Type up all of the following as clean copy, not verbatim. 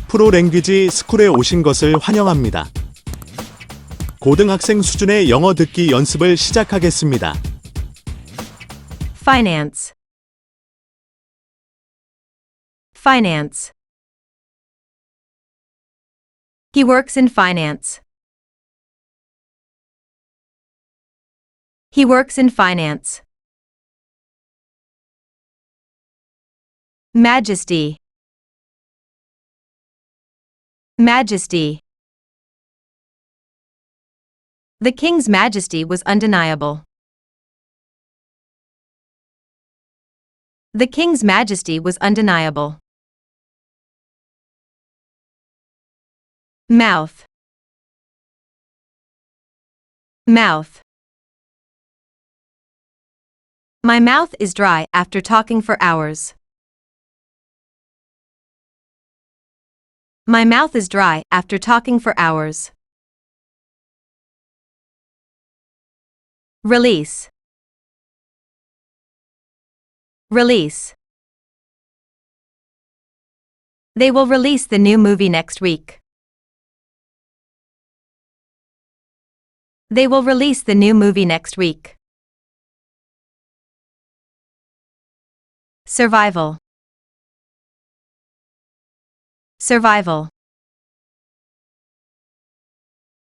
프로랭귀지 스쿨에 오신 것을 환영합니다. 고등학생 수준의 영어 듣기 연습을 시작하겠습니다. Finance. Finance. He works in finance. He works in finance. Majesty. Majesty. The king's majesty was undeniable. The king's majesty was undeniable. Mouth. Mouth. My mouth is dry after talking for hours. My mouth is dry after talking for hours. Release. Release. They will release the new movie next week. They will release the new movie next week. Survival. Survival.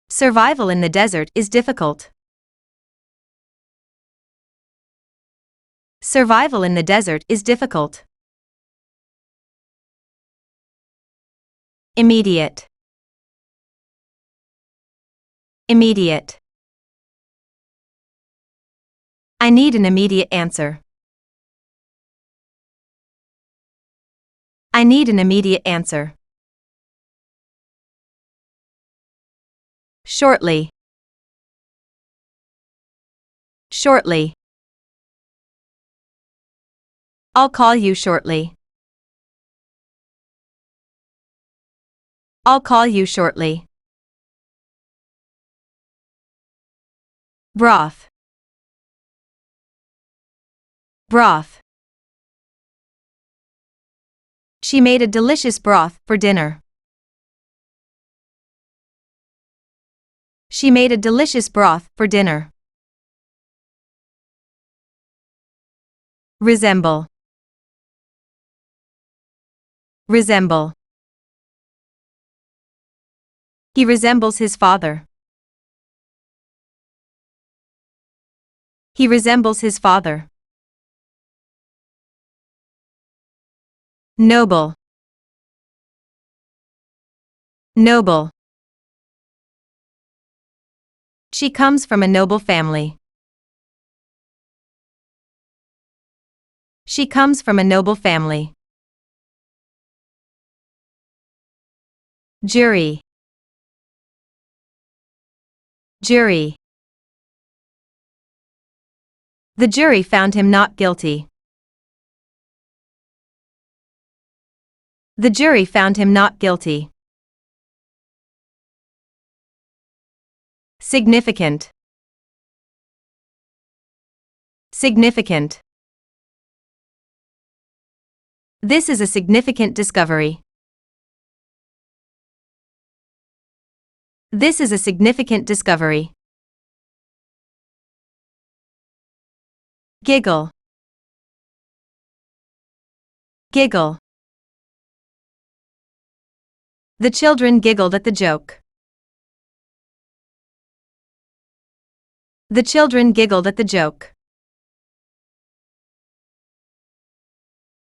Survival in the desert is difficult. Survival in the desert is difficult. Immediate. Immediate. I need an immediate answer. I need an immediate answer. Shortly. Shortly. I'll call you shortly. I'll call you shortly. Broth. Broth. She made a delicious broth for dinner. She made a delicious broth for dinner. Resemble. Resemble. He resembles his father. He resembles his father. Noble. Noble. She comes from a noble family. She comes from a noble family. Jury. Jury. The jury found him not guilty. The jury found him not guilty. Significant. Significant. This is a significant discovery. This is a significant discovery. Giggle. Giggle. The children giggled at the joke. The children giggled at the joke.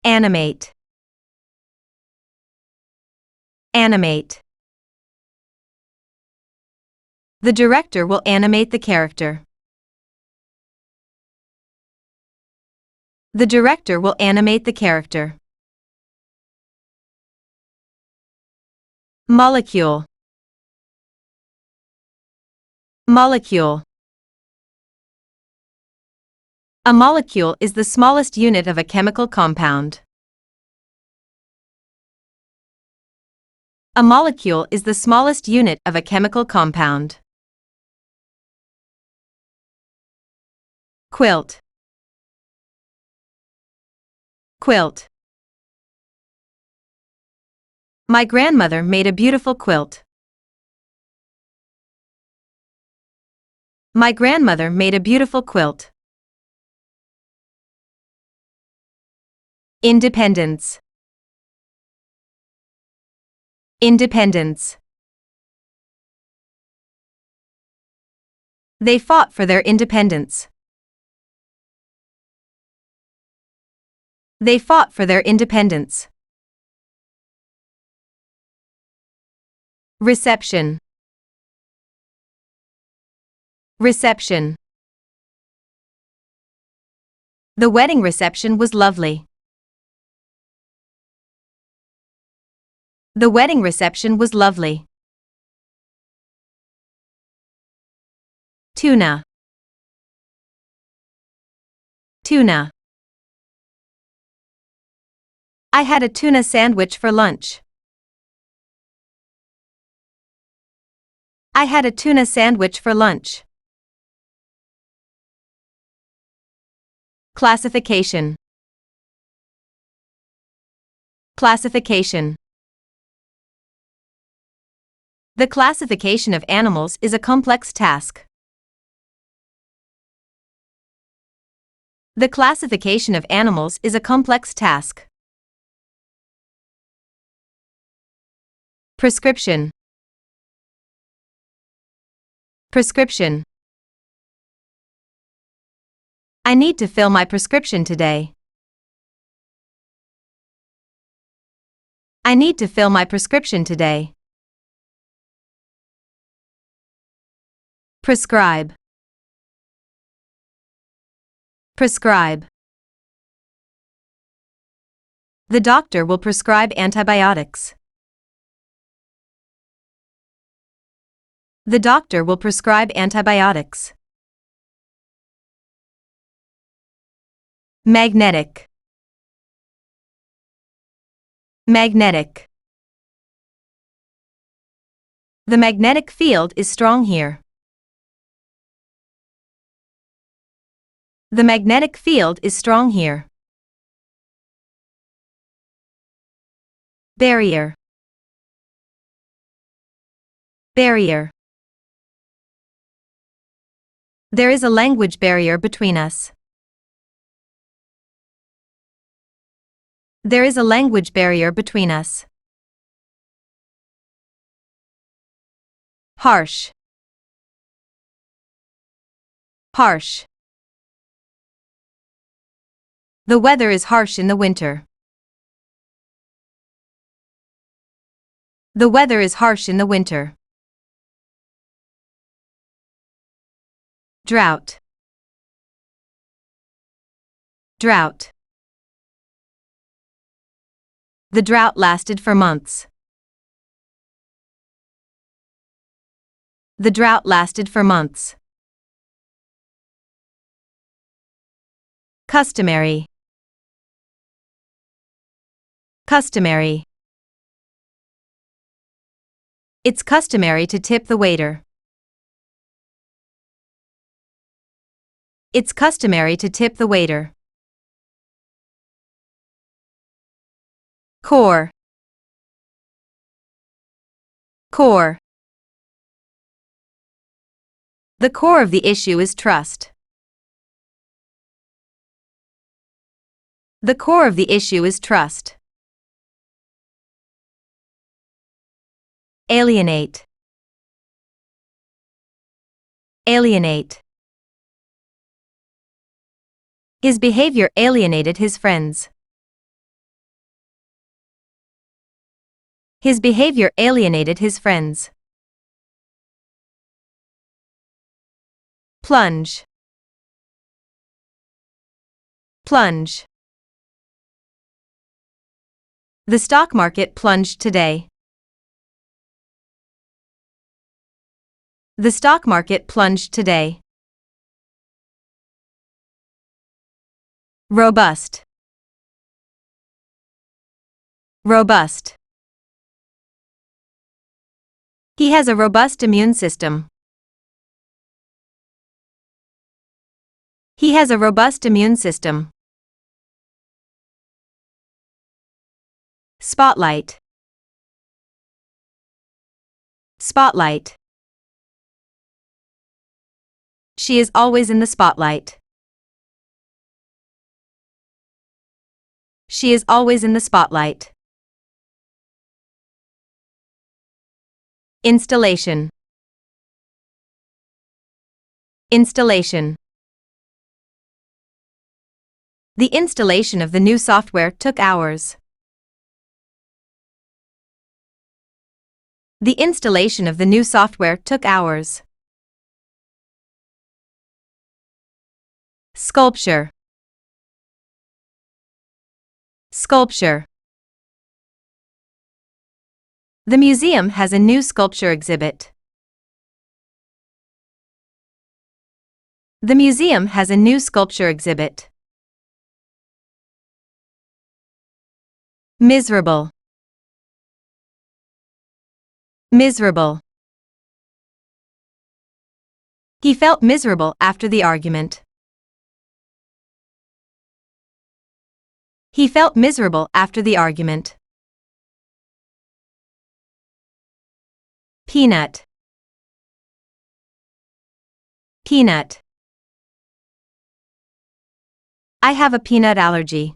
Animate. Animate. The director will animate the character. The director will animate the character. Molecule. Molecule. A molecule is the smallest unit of a chemical compound. A molecule is the smallest unit of a chemical compound. Quilt. Quilt. My grandmother made a beautiful quilt. My grandmother made a beautiful quilt. Independence. Independence. They fought for their independence. They fought for their independence. Reception. Reception. The wedding reception was lovely. The wedding reception was lovely. Tuna. Tuna. I had a tuna sandwich for lunch. I had a tuna sandwich for lunch. Classification. Classification. The classification of animals is a complex task. The classification of animals is a complex task. Prescription. Prescription. I need to fill my prescription today. I need to fill my prescription today. Prescribe. Prescribe. The doctor will prescribe antibiotics. The doctor will prescribe antibiotics. Magnetic. Magnetic. The magnetic field is strong here. The magnetic field is strong here. Barrier. Barrier. There is a language barrier between us. There is a language barrier between us. Harsh. Harsh. The weather is harsh in the winter. The weather is harsh in the winter. Drought. Drought. The drought lasted for months. The drought lasted for months. Customary. Customary. It's customary to tip the waiter. It's customary to tip the waiter. Core. Core. The core of the issue is trust. The core of the issue is trust. Alienate. Alienate. His behavior alienated his friends. His behavior alienated his friends. Plunge. Plunge. The stock market plunged today. The stock market plunged today. Robust. Robust. He has a robust immune system. He has a robust immune system. Spotlight. Spotlight. She is always in the spotlight. She is always in the spotlight. Installation. Installation. The installation of the new software took hours. The installation of the new software took hours. Sculpture. Sculpture. The museum has a new sculpture exhibit. The museum has a new sculpture exhibit. Miserable. Miserable. He felt miserable after the argument. He felt miserable after the argument. Peanut. Peanut. I have a peanut allergy.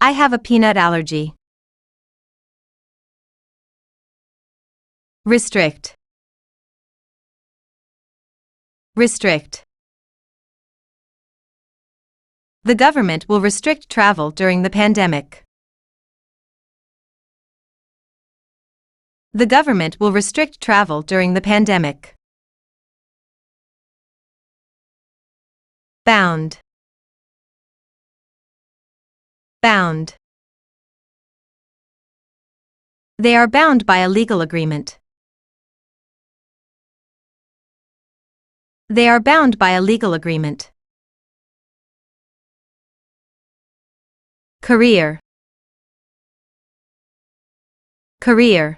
I have a peanut allergy. Restrict. Restrict. The government will restrict travel during the pandemic. The government will restrict travel during the pandemic. Bound. Bound. They are bound by a legal agreement. They are bound by a legal agreement. Career. Career.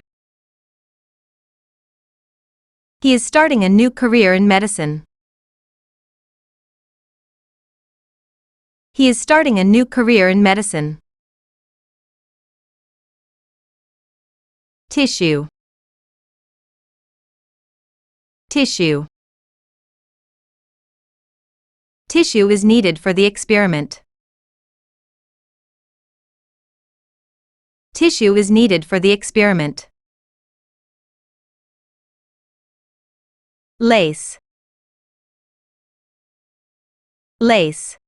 He is starting a new career in medicine. He is starting a new career in medicine. Tissue. Tissue. Tissue is needed for the experiment. Tissue is needed for the experiment. Lace. Lace.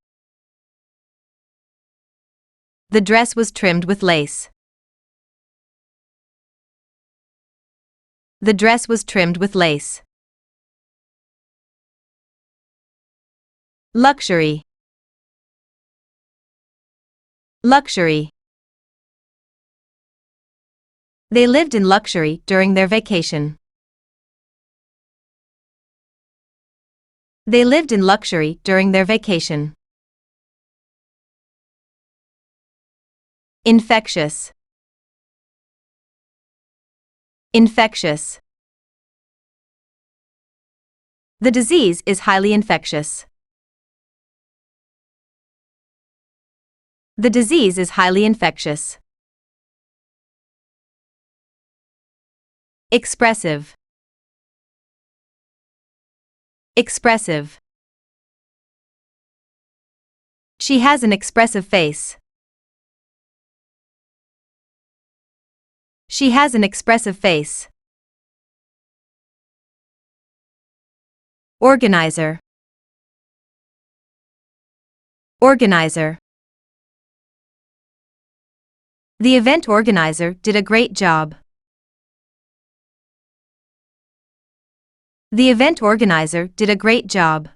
The dress was trimmed with lace. The dress was trimmed with lace. Luxury. Luxury. They lived in luxury during their vacation. They lived in luxury during their vacation. Infectious. Infectious. The disease is highly infectious. The disease is highly infectious. Expressive. Expressive. She has an expressive face. She has an expressive face. Organizer. Organizer. The event organizer did a great job. The event organizer did a great job.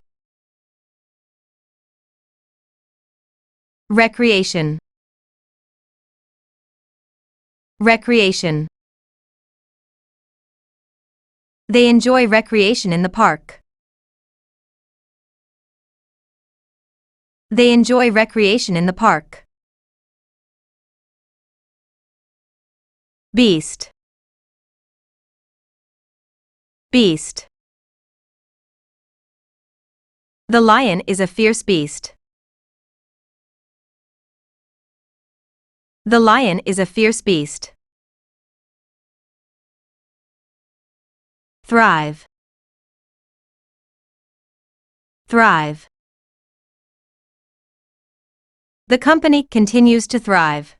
Recreation. Recreation. They enjoy recreation in the park. They enjoy recreation in the park. Beast. Beast. The lion is a fierce beast. The lion is a fierce beast. thrive, thrive. The company continues to thrive.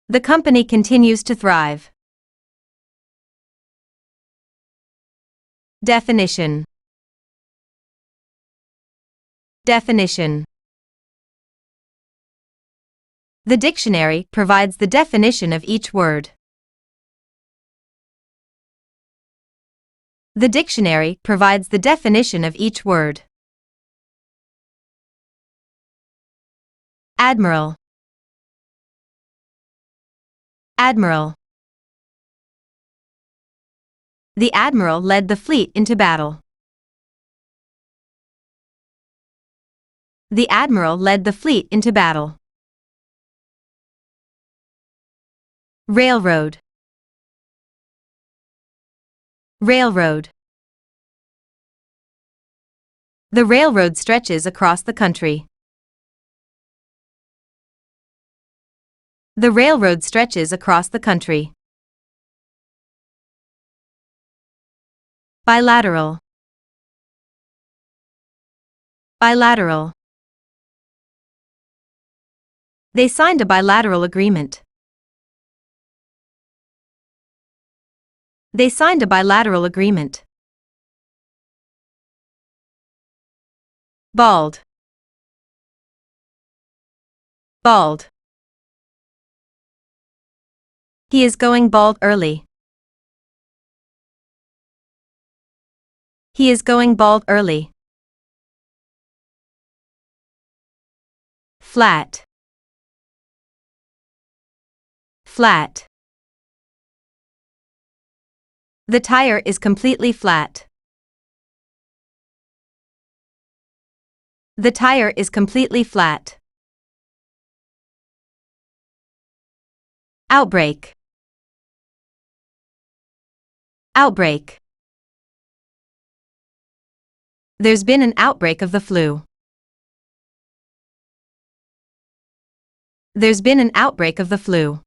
The company continues to thrive. Definition, definition. The dictionary provides the definition of each word. The dictionary provides the definition of each word. Admiral, admiral. The admiral led the fleet into battle. The admiral led the fleet into battle. Railroad, railroad. The railroad stretches across the country. The railroad stretches across the country. Bilateral, bilateral. They signed a bilateral agreement. They signed a bilateral agreement. Bald, bald. He is going bald early. He is going bald early. Flat, flat. The tire is completely flat. The tire is completely flat. Outbreak, outbreak. There's been an outbreak of the flu. There's been an outbreak of the flu.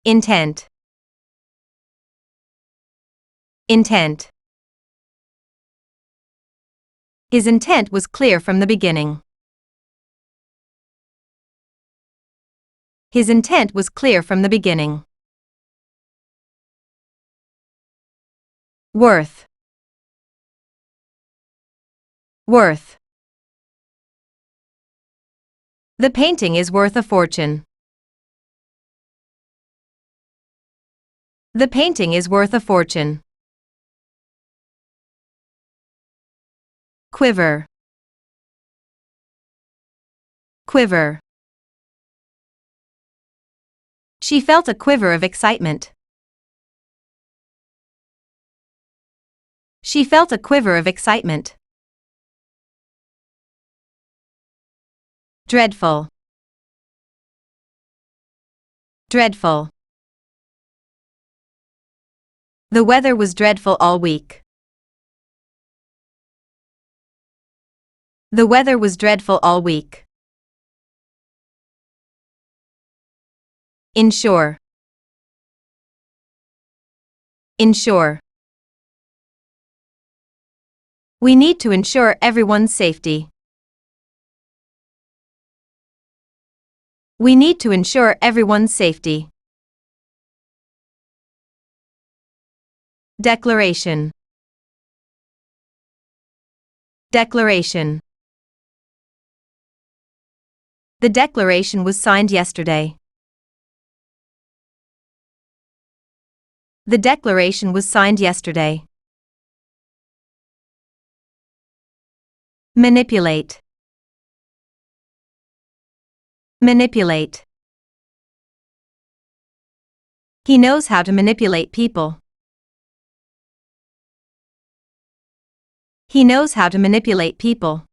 Intent, intent. His intent was clear from the beginning. His intent was clear from the beginning. Worth, worth. The painting is worth a fortune. The painting is worth a fortune. Quiver, quiver. She felt a quiver of excitement. She felt a quiver of excitement. Dreadful, dreadful. The weather was dreadful all week. The weather was dreadful all week. Ensure, ensure. We need to ensure everyone's safety. We need to ensure everyone's safety. Declaration, declaration. The declaration was signed yesterday. The declaration was signed yesterday. Manipulate, manipulate. He knows how to manipulate people. He knows how to manipulate people.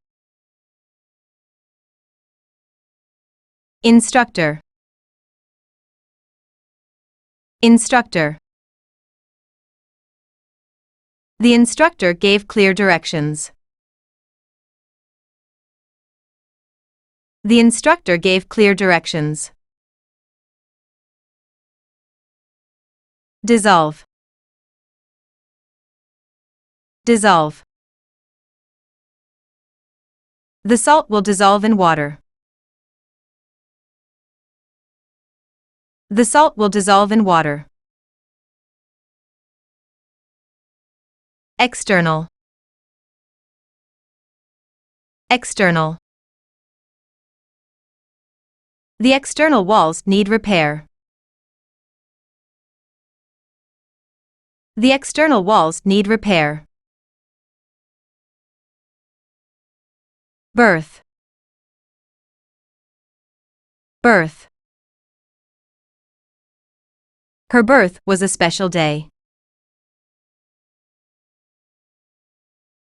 Instructor, instructor. The instructor gave clear directions. The instructor gave clear directions. dissolve, dissolve. The salt will dissolve in water. The salt will dissolve in water. External, external. The external walls need repair. The external walls need repair. Birth, birth. Her birth was a special day.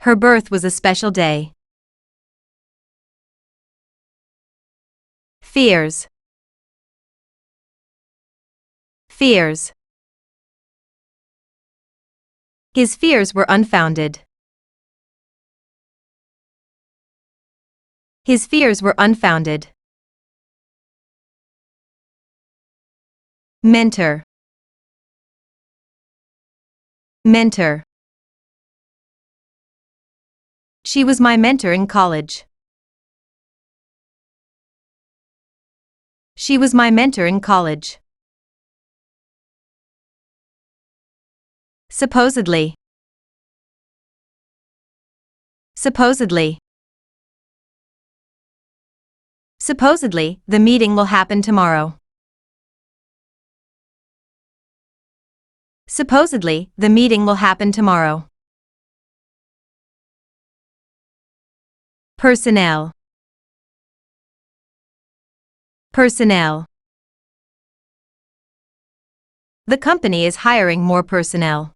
Her birth was a special day. Fears, fears. His fears were unfounded. His fears were unfounded. Mentor, mentor. She was my mentor in college. She was my mentor in college. Supposedly, supposedly. Supposedly, the meeting will happen tomorrow. Supposedly, the meeting will happen tomorrow. Personnel, personnel. The company is hiring more personnel.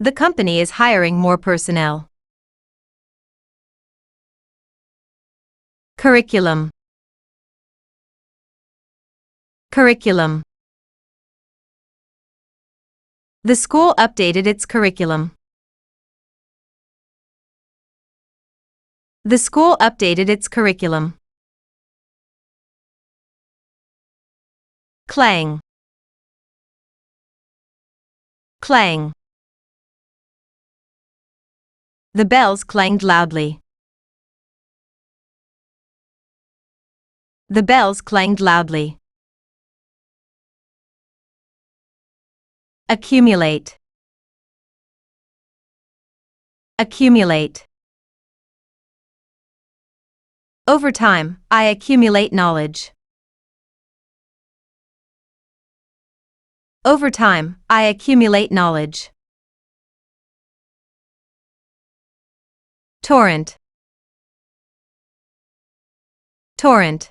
The company is hiring more personnel. Curriculum, curriculum. The school updated its curriculum. The school updated its curriculum. Clang, clang. The bells clanged loudly. The bells clanged loudly. Accumulate, accumulate. Over time, I accumulate knowledge. Over time, I accumulate knowledge. Torrent, torrent.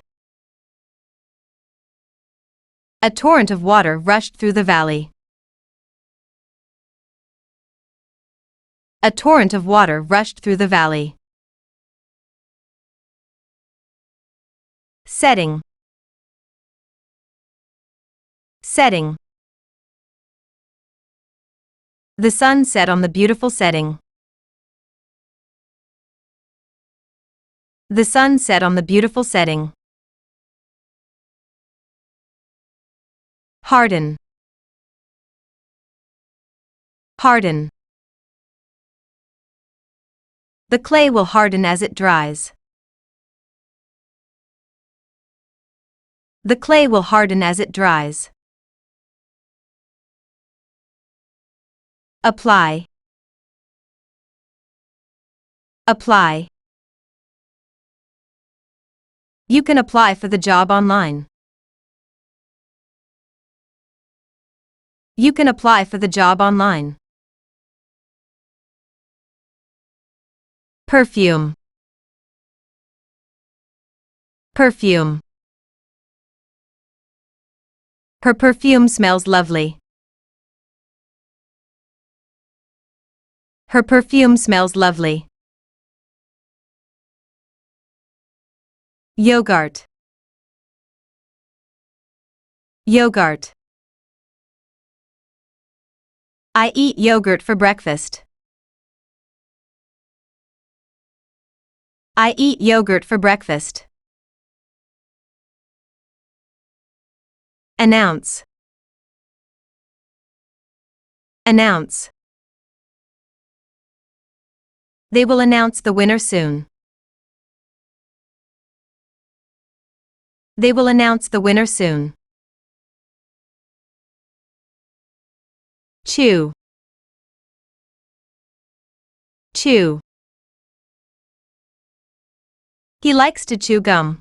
A torrent of water rushed through the valley. A torrent of water rushed through the valley. Setting, setting. The sun set on the beautiful setting. The sun set on the beautiful setting. Harden, harden. The clay will harden as it dries. The clay will harden as it dries. Apply, apply. You can apply for the job online. You can apply for the job online. Perfume, perfume. Her perfume smells lovely. Her perfume smells lovely. Yogurt, yogurt. I eat yogurt for breakfast. I eat yogurt for breakfast. Announce. Announce. They will announce the winner soon. They will announce the winner soon. Chew. Chew. He likes to chew gum.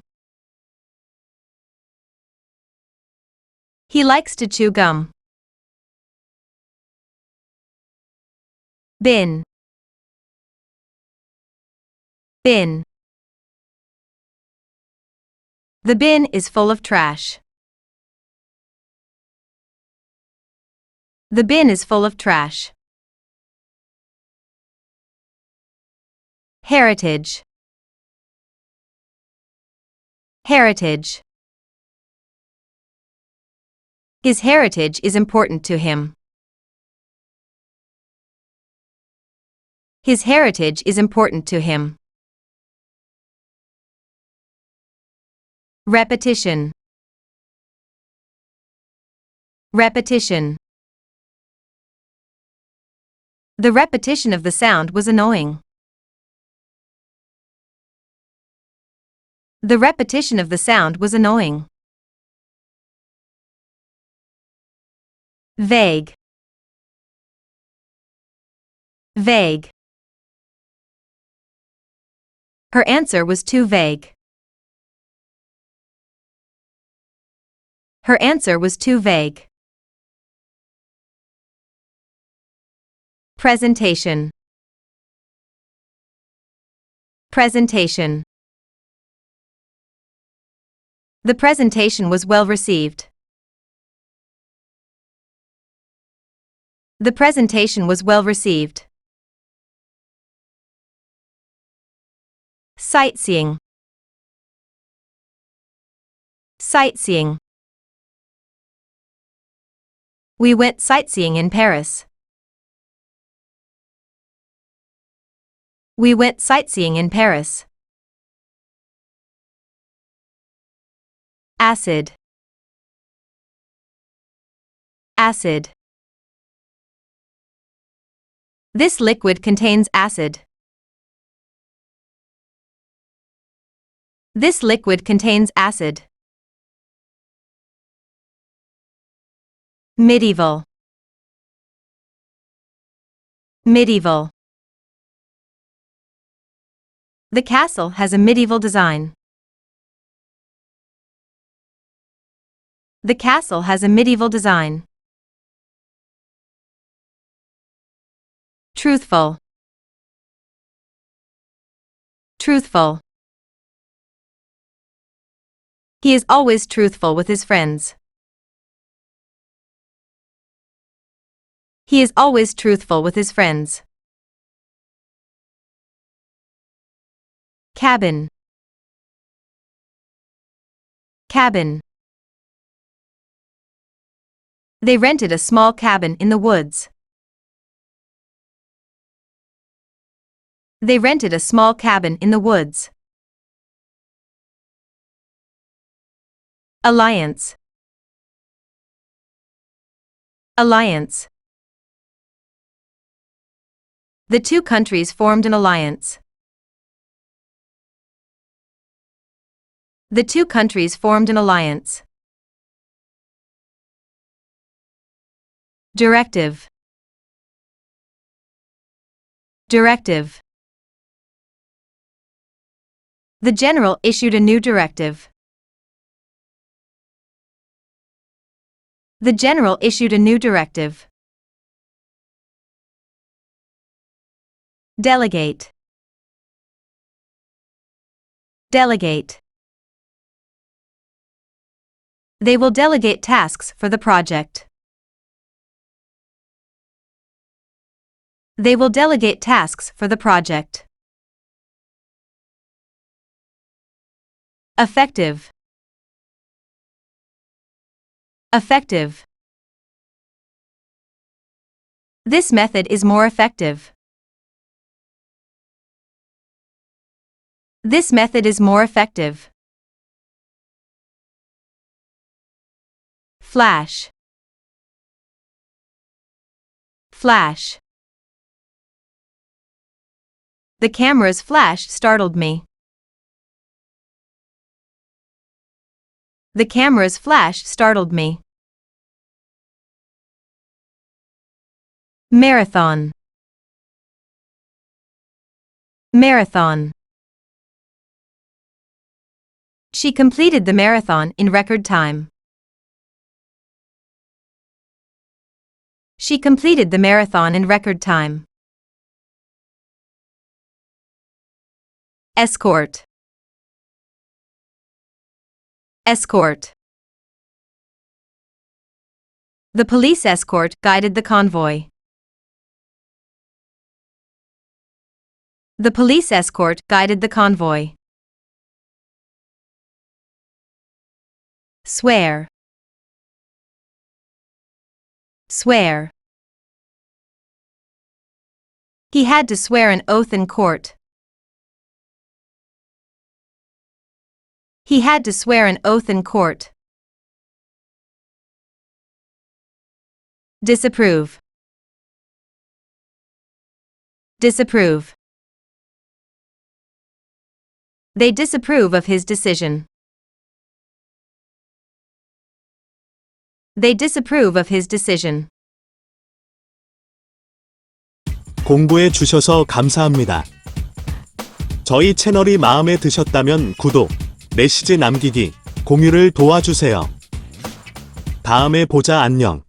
He likes to chew gum. Bin. Bin. The bin is full of trash. The bin is full of trash. Heritage. Heritage. His heritage is important to him. His heritage is important to him. Repetition. Repetition. The repetition of the sound was annoying. The repetition of the sound was annoying. Vague. Vague. Her answer was too vague. Her answer was too vague. Presentation. Presentation. The presentation was well received. The presentation was well received. Sightseeing. Sightseeing. We went sightseeing in Paris. We went sightseeing in Paris. Acid. Acid. This liquid contains acid. This liquid contains acid. Medieval. Medieval. The castle has a medieval design. The castle has a medieval design. Truthful. Truthful. He is always truthful with his friends. He is always truthful with his friends. Cabin. Cabin. They rented a small cabin in the woods. They rented a small cabin in the woods. Alliance. Alliance. The two countries formed an alliance. The two countries formed an alliance. Directive. Directive. The general issued a new directive. The general issued a new directive. Delegate. Delegate. They will delegate tasks for the project. They will delegate tasks for the project. Effective. Effective. This method is more effective. This method is more effective. Flash. Flash. The camera's flash startled me. The camera's flash startled me. Marathon. Marathon. She completed the marathon in record time. She completed the marathon in record time. Escort. Escort. The police escort guided the convoy. The police escort guided the convoy. Swear. Swear. He had to swear an oath in court. He had to swear an oath in court. Disapprove. Disapprove. They disapprove of his decision. They disapprove of his decision. 공부해 주셔서 감사합니다. 저희 채널이 마음에 드셨다면 구독, 메시지 남기기, 공유를 도와주세요. 다음에 보자. 안녕.